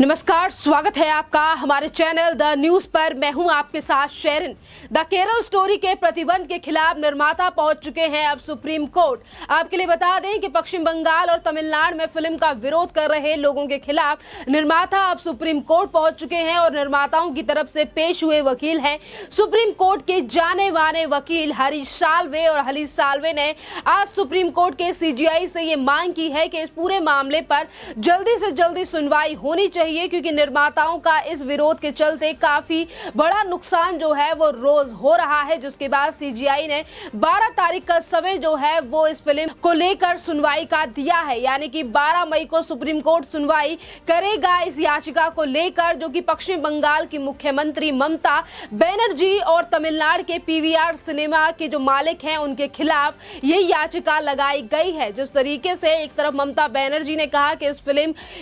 नमस्कार, स्वागत है आपका हमारे चैनल द न्यूज पर। मैं हूं आपके साथ शेरिन। द केरल स्टोरी के प्रतिबंध के खिलाफ निर्माता पहुंच चुके हैं अब सुप्रीम कोर्ट। आपके लिए बता दें कि पश्चिम बंगाल और तमिलनाडु में फिल्म का विरोध कर रहे लोगों के खिलाफ निर्माता अब सुप्रीम कोर्ट पहुंच चुके हैं और निर्माताओं की तरफ से पेश हुए वकील हैं सुप्रीम कोर्ट के जाने माने वकील हरीश साल्वे। और हरीश साल्वे ने आज सुप्रीम कोर्ट के सीजीआई से ये मांग की है कि इस पूरे मामले पर जल्दी से जल्दी सुनवाई होनी चाहिए, क्योंकि निर्माताओं का इस विरोध के चलते काफी बड़ा नुकसान जो है वो रोज हो रहा है। जिसके बाद सीजीआई ने 12 तारीख का समय जो है वो इस फिल्म को लेकर सुनवाई का दिया है, यानी कि 12 मई को सुप्रीम कोर्ट सुनवाई करेगा इस याचिका को लेकर, जो कि पश्चिम बंगाल की मुख्यमंत्री ममता बनर्जी और तमिलनाडु के पीवीआर सिनेमा के जो मालिक हैं उनके खिलाफ ये याचिका लगाई गई है। जिस तरीके से एक तरफ ममता बनर्जी ने कहा कि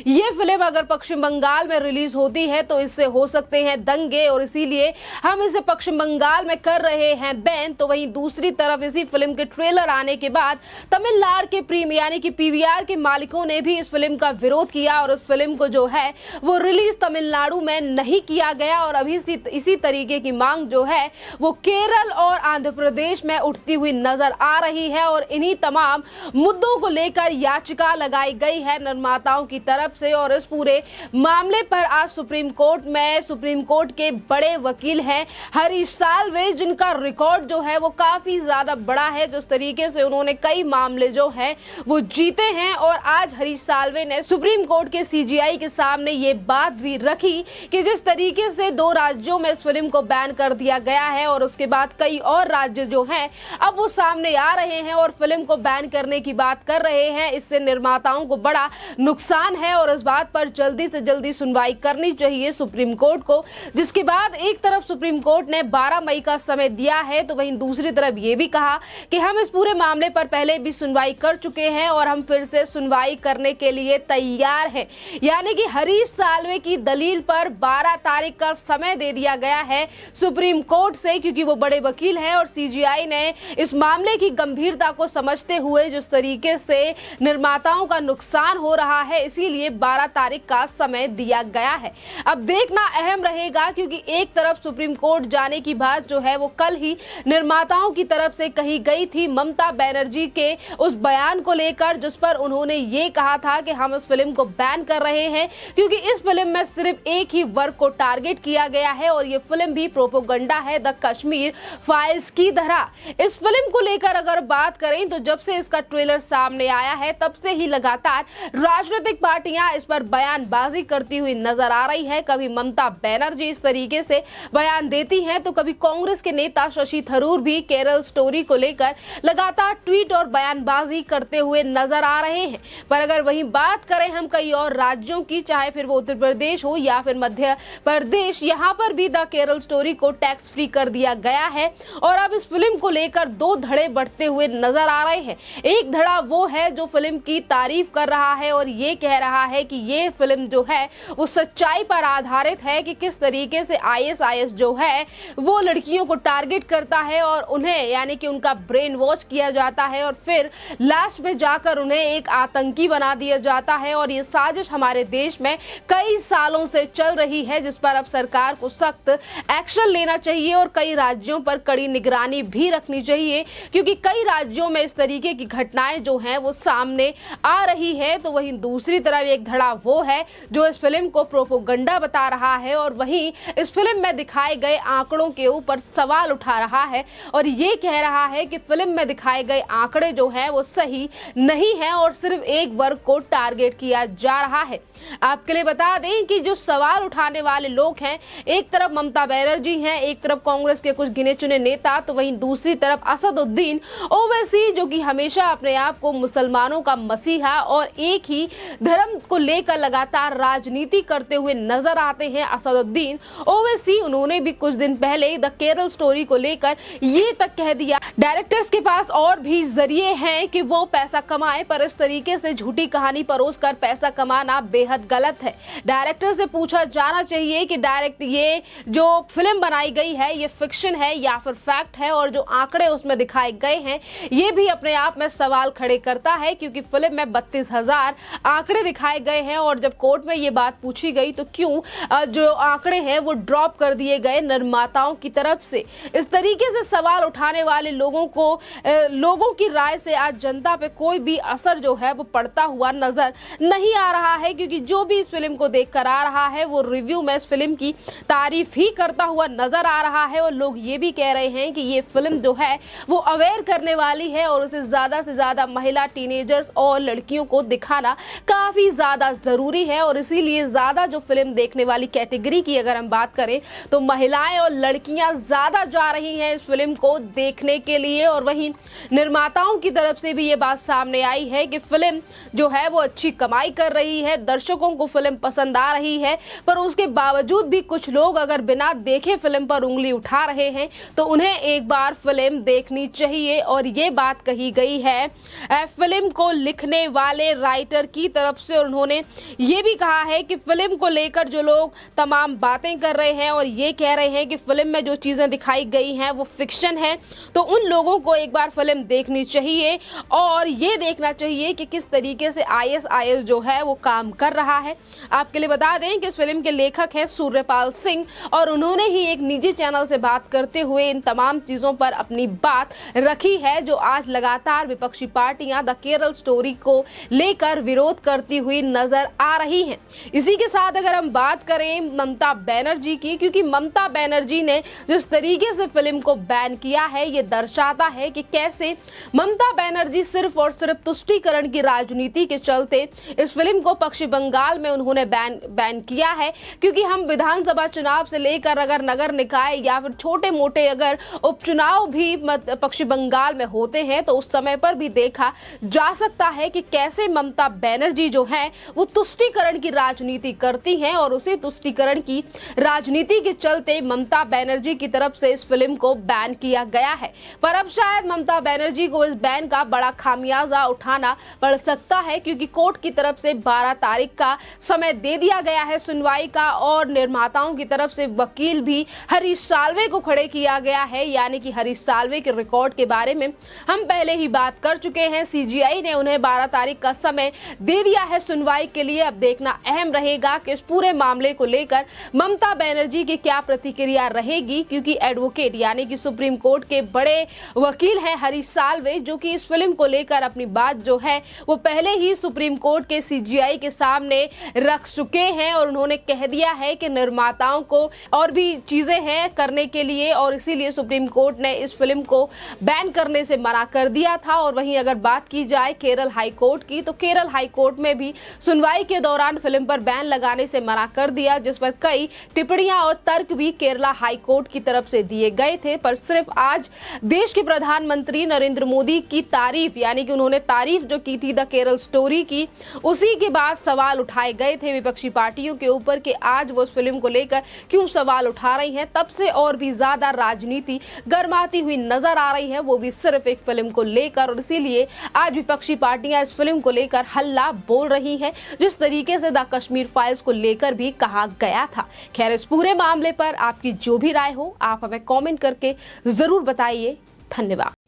ये फिल्म अगर पश्चिम बंगाल में रिलीज होती है तो इससे हो सकते हैं दंगे और इसीलिए हम इसे पश्चिम बंगाल में कर रहे हैं बैन। तो वहीं दूसरी तरफ इसी फिल्म के ट्रेलर आने के बाद तमिलनाडु के प्रीम यानी कि पीवीआर के मालिकों ने भी इस फिल्म का विरोध किया और उस फिल्म को जो है वो रिलीज तमिलनाडु में नहीं किया गया। और अभी इसी तरीके की मांग जो है वो केरल और आंध्र प्रदेश में उठती हुई नजर आ रही है और इन्हीं तमाम मुद्दों को लेकर याचिका लगाई गई है निर्माताओं की तरफ से। और इस पूरे मामले पर आज सुप्रीम कोर्ट के बड़े वकील हैं हरीश साल्वे, जिनका रिकॉर्ड जो है वो काफी ज्यादा बड़ा है। जिस तरीके से उन्होंने कई मामले जो हैं वो जीते हैं और आज हरीश साल्वे ने सुप्रीम कोर्ट के सीजीआई के सामने ये बात भी रखी कि जिस तरीके से 2 राज्यों में इस फिल्म को बैन कर दिया गया है और उसके बाद कई और राज्य जो हैं अब वो सामने आ रहे हैं और फिल्म को बैन करने की बात कर रहे हैं, इससे निर्माताओं को बड़ा नुकसान है और इस बात पर जल्दी से जल्दी सुनवाई करनी चाहिए सुप्रीम कोर्ट को। जिसके बाद एक तरफ सुप्रीम कोर्ट ने 12 मई का समय दिया है तो वहीं दूसरी तरफ ये भी कहा कि हम इस पूरे मामले पर पहले भी सुनवाई कर चुके हैं और हम फिर से सुनवाई करने के लिए तैयार हैं। यानी कि हरीश साल्वे की दलील पर 12 तारीख का समय दे दिया गया है सुप्रीम कोर्ट से, क्योंकि वो बड़े वकील हैं और सीजीआई ने इस मामले की गंभीरता को समझते हुए जिस तरीके से निर्माताओं का नुकसान हो रहा है इसीलिए 12 तारीख का समय दिया गया है। अब देखना अहम रहेगा, क्योंकि एक तरफ सुप्रीम कोर्ट जाने की बात जो है वो कल ही निर्माताओं की तरफ से कही गई थी ममता बनर्जी के उस बयान को लेकर, जिस पर उन्होंने ये कहा था कि हम इस फिल्म को बैन कर रहे हैं क्योंकि इस फिल्म में सिर्फ एक ही वर्ग को टारगेट किया गया है और ये फिल्म भी प्रोपोगंडा है द कश्मीर फाइल्स की तरह। इस फिल्म को लेकर अगर बात करें तो जब से इसका ट्रेलर सामने आया है तब से ही लगातार राजनीतिक पार्टियां इस पर बयानबाजी करती हुई नजर आ रही है। कभी ममता बनर्जी इस तरीके से बयान देती हैं तो कभी कांग्रेस के नेता शशि थरूर भी केरल स्टोरी को लेकर लगातार ट्वीट और बयानबाजी करते हुए नजर आ रहे हैं। पर अगर वहीं बात करें हम कई और राज्यों की, चाहे फिर वो उत्तर प्रदेश हो या फिर मध्य प्रदेश, यहाँ पर भी द केरल स्टोरी को टैक्स फ्री कर दिया गया है और अब इस फिल्म को लेकर 2 धड़े बढ़ते हुए नजर आ रहे हैं। एक धड़ा वो है जो फिल्म की तारीफ कर रहा है और ये कह रहा है कि ये फिल्म जो है वो सच्चाई पर आधारित है कि किस तरीके से आईएसआईएस जो है वो लड़कियों को टारगेट करता है और उन्हें यानी कि उनका ब्रेन वॉश किया जाता है और फिर लास्ट में जाकर उन्हें एक आतंकी बना दिया जाता है। और ये साजिश हमारे देश में कई सालों से चल रही है, जिस पर अब सरकार को सख्त एक्शन लेना चाहिए और कई राज्यों पर कड़ी निगरानी भी रखनी चाहिए, क्योंकि कई राज्यों में इस तरीके की घटनाएं जो हैं वो सामने आ रही है। तो वहीं दूसरी तरफ एक धड़ा वो है जो इस फिल्म को प्रोपोगंडा बता रहा है और वहीं इस फिल्म में दिखाए गए आंकड़ों के ऊपर सवाल उठा रहा है और ये कह रहा है कि फिल्म में दिखाए गए आंकड़े जो हैं वो सही नहीं है और सिर्फ एक वर्ग को टारगेट किया जा रहा है। आपके लिए बता दें कि जो सवाल उठाने वाले लोग हैं, एक तरफ ममता बनर्जी हैं, एक तरफ कांग्रेस के कुछ गिने चुने नेता, तो वहीं दूसरी तरफ असदुद्दीन ओवैसी, जो कि हमेशा अपने आप को मुसलमानों का मसीहा और एक ही धर्म को लेकर लगातार राजनीति करते हुए नजर आते हैं। असदुद्दीन ओवैसी उन्होंने भी कुछ दिन पहले द केरल स्टोरी को लेकर ये तक कह दिया डायरेक्टर्स के पास और भी जरिए हैं कि वो पैसा कमाएं, पर इस तरीके से झूठी कहानी परोसकर पैसा कमाना बेहद गलत है। डायरेक्टर से पूछा जाना चाहिए कि डायरेक्ट ये जो फिल्म बनाई गई है ये फिक्शन है या फिर फैक्ट है, और जो आंकड़े उसमें दिखाए गए हैं ये भी अपने आप में सवाल खड़े करता है, क्योंकि फिल्म में 32,000 आंकड़े दिखाए गए हैं और जब कोर्ट में ये ये बात पूछी गई तो क्यों जो आंकड़े हैं वो ड्रॉप कर दिए गए निर्माताओं की तरफ से। इस तरीके से सवाल उठाने वाले लोगों की राय से आज जनता पे कोई भी असर जो है वो पड़ता हुआ नजर नहीं आ रहा है, क्योंकि जो भी इस फिल्म को देखकर आ रहा है वो रिव्यू में इस फिल्म की तारीफ ही करता हुआ नजर आ रहा है। और लोग ये भी कह रहे हैं कि ये फिल्म जो है वो अवेयर करने वाली है और उसे ज्यादा से ज्यादा महिला, टीनेजर्स और लड़कियों को दिखाना काफी ज्यादा जरूरी है। और इसीलिए ज्यादा जो फिल्म देखने वाली कैटेगरी की अगर हम बात करें तो महिलाएं और लड़कियां ज्यादा जा रही हैं इस फिल्म को देखने के लिए। और वहीं निर्माताओं की तरफ से भी ये बात सामने आई है कि फिल्म जो है वो अच्छी कमाई कर रही है, दर्शकों को फिल्म पसंद आ रही है, पर उसके बावजूद भी कुछ लोग अगर बिना देखे फिल्म पर उंगली उठा रहे हैं तो उन्हें एक बार फिल्म देखनी चाहिए। और ये बात कही गई है फिल्म को लिखने वाले राइटर की तरफ से। और उन्होंने ये भी कहा है कि फिल्म को लेकर जो लोग तमाम बातें कर रहे हैं और ये कह रहे हैं कि फिल्म में जो चीजें दिखाई गई हैं वो फिक्शन है, तो उन लोगों को एक बार फिल्म देखनी चाहिए और ये देखना चाहिए कि किस तरीके से ISIS जो है वो काम कर रहा है। आपके लिए बता दें कि इस फिल्म के लेखक हैं सूर्यपाल सिंह और उन्होंने ही एक निजी चैनल से बात करते हुए इन तमाम चीजों पर अपनी बात रखी है, जो आज लगातार विपक्षी पार्टियां द केरल स्टोरी को लेकर विरोध करती हुई नजर आ रही हैं। इसी के साथ अगर हम बात करें ममता बनर्जी की, क्योंकि ममता बनर्जी ने जिस तरीके से फिल्म को बैन किया है ये दर्शाता है कि कैसे ममता बनर्जी सिर्फ और सिर्फ तुष्टीकरण की राजनीति के चलते इस फिल्म को पश्चिम बंगाल में उन्होंने बैन किया है। क्योंकि हम विधानसभा चुनाव से लेकर अगर नगर निकाय या फिर छोटे मोटे अगर उपचुनाव भी पश्चिम बंगाल में होते हैं तो उस समय पर भी देखा जा सकता है कि कैसे ममता बनर्जी जो है वो तुष्टीकरण की राजनीति करती हैं और उसी तुष्टीकरण की राजनीति के चलते ममता बनर्जी की तरफ से इस फिल्म को बैन किया गया है। पर अब शायद ममता बनर्जी को इस बैन का बड़ा खामियाजा उठाना पड़ सकता है, क्योंकि कोर्ट की तरफ से 12 तारीख का समय दे दिया गया है सुनवाई का और निर्माताओं की तरफ से वकील भी हरीश साल्वे को खड़े किया गया है। यानी कि हरीश साल्वे के रिकॉर्ड के बारे में हम पहले ही बात कर चुके हैं। CGI ने उन्हें 12 तारीख का समय दे दिया है सुनवाई के लिए। अब देखना अहम रहेगा कि इस पूरे मामले को लेकर ममता बनर्जी की क्या प्रतिक्रिया रहेगी, क्योंकि एडवोकेट यानी कि सुप्रीम कोर्ट के बड़े वकील हैं हरीश साल्वे, जो कि इस फिल्म को लेकर अपनी बात जो है वो पहले ही सुप्रीम कोर्ट के CGI के सामने रख चुके हैं और उन्होंने कह दिया है कि निर्माताओं को और भी चीजें हैं करने के लिए और इसीलिए सुप्रीम कोर्ट ने इस फिल्म को बैन करने से मना कर दिया था। और वहीं अगर बात की जाए केरल हाई कोर्ट की, तो केरल हाई कोर्ट में भी सुनवाई के दौरान फिल्म पर बैन लगाने से मना कर दिया, जिस पर कई टिप्पणियां और तर्क भी केरला हाई कोर्ट की तरफ से दिए गए थे। पर सिर्फ आज देश के प्रधानमंत्री नरेंद्र मोदी की तारीफ यानी कि उन्होंने तारीफ जो की थी द केरल स्टोरी की, उसी के बाद सवाल उठाए गए थे विपक्षी पार्टियों के ऊपर कि आज वो इस फिल्म को लेकर क्यों सवाल उठा रही हैं। तब से और भी ज्यादा राजनीति गर्माती हुई नजर आ रही है, वो भी सिर्फ एक फिल्म को लेकर। और इसीलिए आज विपक्षी पार्टियां इस फिल्म को लेकर हल्ला बोल रही हैं, जिस तरीके से द कश्मीर फाइल्स को लेकर भी कहा गया था। खैर, इस पूरे मामले पर आपकी जो भी राय हो आप हमें कमेंट करके जरूर बताइए। धन्यवाद।